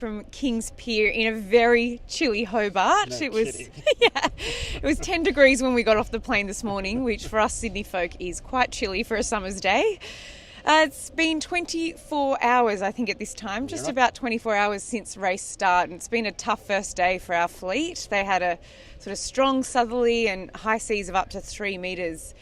from King's Pier in a very chilly Hobart. No it was kidding. it was 10 degrees when we got off the plane this morning, which for us Sydney folk is quite chilly for a summer's day. It's been 24 hours, I think, at this time, just about 24 hours since race start, and it's been a tough first day for our fleet. They had a sort of strong southerly and high seas of up to 3 metres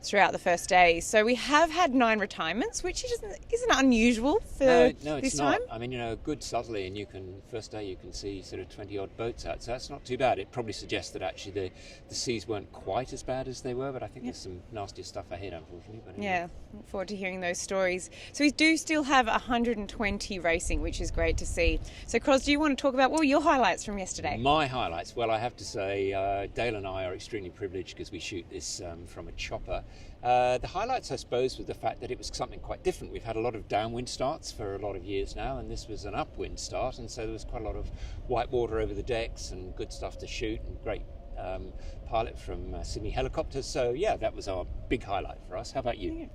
throughout the first day. So we have had 9 retirements, which isn't unusual for no, this it's time. not. I mean, a good southerly, and first day you can see sort of 20-odd boats out, so that's not too bad. It probably suggests that actually the seas weren't quite as bad as they were, but I think there's some nastier stuff ahead, unfortunately. But anyway. Yeah, look forward to hearing those stories. So we do still have 120 racing, which is great to see. So, Cros, do you want to talk about what were your highlights from yesterday? My highlights? Well, I have to say Dale and I are extremely privileged because we shoot this from a chopper. The highlights, I suppose, was the fact that it was something quite different. We've had a lot of downwind starts for a lot of years now, and this was an upwind start, and so there was quite a lot of white water over the decks and good stuff to shoot, and great pilot from Sydney Helicopters. So yeah, that was our big highlight for us. How about you?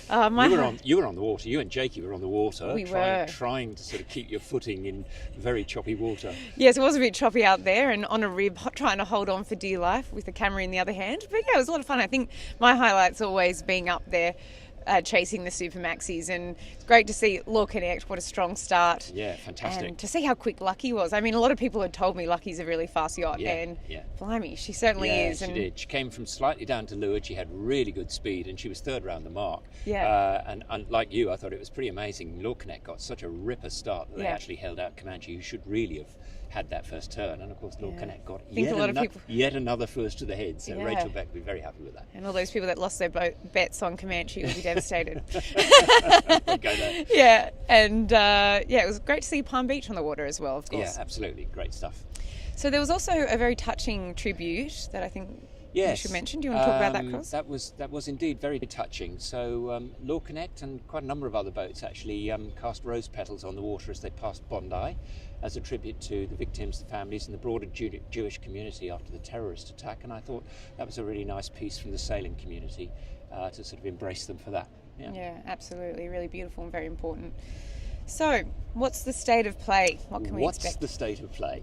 You were on the water. You and Jakey were on the water. We trying to sort of keep your footing in very choppy water. Yes, it was a bit choppy out there and on a rib, trying to hold on for dear life with the camera in the other hand. But yeah, it was a lot of fun. I think my highlight's always being up there chasing the Super Maxis, and it's great to see Law Connect. What a strong start. Yeah, fantastic. And to see how quick Lucky was. I mean, a lot of people had told me Lucky's a really fast yacht, and blimey, she certainly is. She did. She came from slightly down to leeward. She had really good speed, and she was third round the mark. Yeah. And like you, I thought it was pretty amazing. Law Connect got such a ripper start that they actually held out Comanche, who should really have had that first turn, and of course Law Connect got yet another first to the head, so Rachel Beck will be very happy with that. And all those people that lost their bets on Comanche will be devastated. Go there. Yeah, and it was great to see Palm Beach on the water as well, of course. Yeah, absolutely, great stuff. So there was also a very touching tribute that I think you should mention. Do you want to talk about that, Cros? That was indeed very touching. So Law Connect and quite a number of other boats actually cast rose petals on the water as they passed Bondi, as a tribute to the victims, the families, and the broader Jewish community after the terrorist attack. And I thought that was a really nice piece from the sailing community to sort of embrace them for that. Yeah, absolutely. Really beautiful and very important. So, what's the state of play? What can we expect? What's the state of play?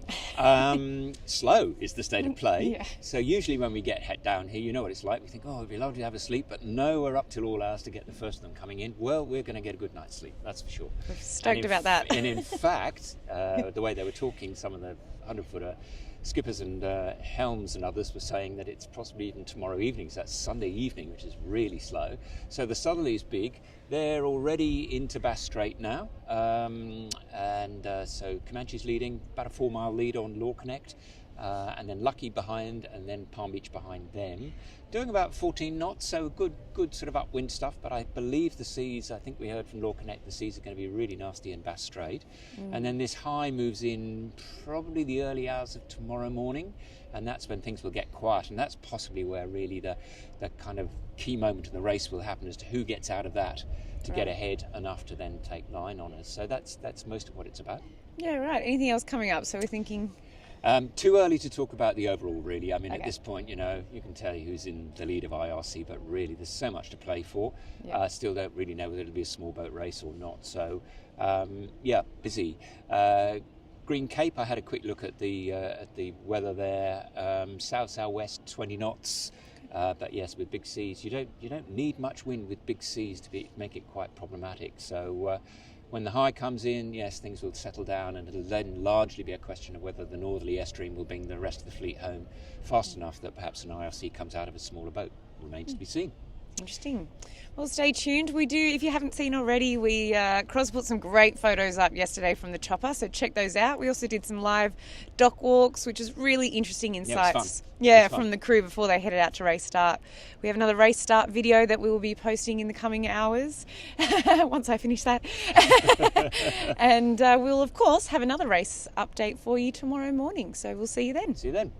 Slow is the state of play. Yeah. So usually when we get down here, you know what it's like. We think, it'd be lovely to have a sleep, but no, we're up till all hours to get the first of them coming in. Well, we're going to get a good night's sleep, that's for sure. We're stoked about that. And in fact, the way they were talking, some of the 100-footer skippers and helms and others were saying that it's possibly even tomorrow evening, so that's Sunday evening, which is really slow. So the southerly is big. They're already into Bass Strait now, so Comanche's leading, about a 4-mile lead on Law Connect, and then Lucky behind, and then Palm Beach behind them, doing about 14 knots, so good sort of upwind stuff. But I believe the seas, I think we heard from Law Connect, the seas are going to be really nasty in Bass Strait. And then this high moves in probably the early hours of tomorrow morning, and that's when things will get quiet, and that's possibly where really the kind of key moment in the race will happen as to who gets out of that to get ahead enough to then take line on us. So that's most of what it's about. Yeah, right. Anything else coming up? So we're thinking... Too early to talk about the overall, really. I mean, at this point, you can tell you who's in the lead of IRC, but really there's so much to play for. Still don't really know whether it'll be a small boat race or not. So, busy. Green Cape, I had a quick look at the weather there. South-southwest, 20 knots. But yes, with big seas, you don't need much wind with big seas to make it quite problematic. So when the high comes in, yes, things will settle down, and it'll then largely be a question of whether the northerly airstream will bring the rest of the fleet home fast enough that perhaps an IRC comes out of a smaller boat. Remains to be seen. Interesting. Well, stay tuned. We do, if you haven't seen already, Cros put some great photos up yesterday from the chopper, so check those out. We also did some live dock walks, which is really interesting insights. From the crew before they headed out to race start. We have another race start video that we will be posting in the coming hours once I finish that. And we'll, of course, have another race update for you tomorrow morning. So we'll see you then. See you then.